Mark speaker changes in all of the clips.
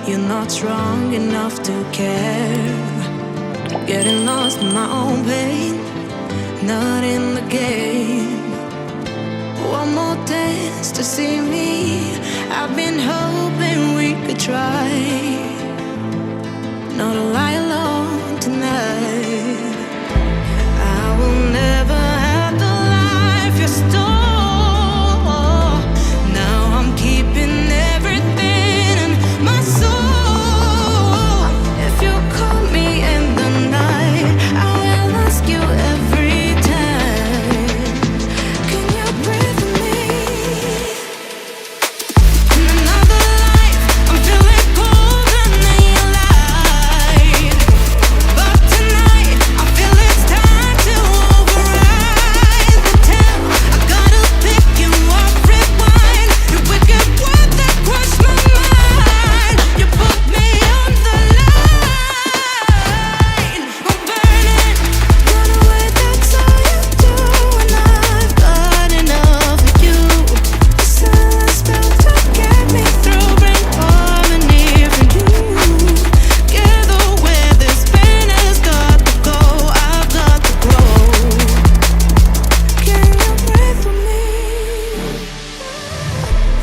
Speaker 1: you're not strong enough to care. Getting lost in my own pain, not in the game. One more dance to see me. I've been hoping we could try not to lie alone tonight. I will never have the life you stole. Now I'm keeping everything in my soul. If you call me in the night, I will ask you every time, can you breathe with me? In another life, I'm feeling colder than your light. But tonight, I feel it's time to override the tale. I gotta pick you up, rewind. Your wicked word that crushed my mind. You put me on the line. I'm burning, run away, that's all you do. And I've got enough of you. The silence spell to get me through, bring harmony for you. Together where this pain has got to go, I've got to grow. Can you breathe with me?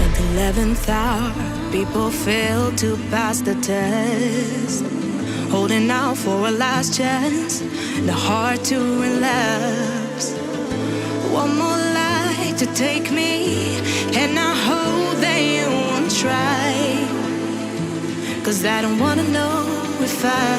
Speaker 1: At the 11th hour, people fail to pass the test, holding out for a last chance, the heart to relapse. One more light to take me, and I hope they won't try, 'cause I don't wanna know if I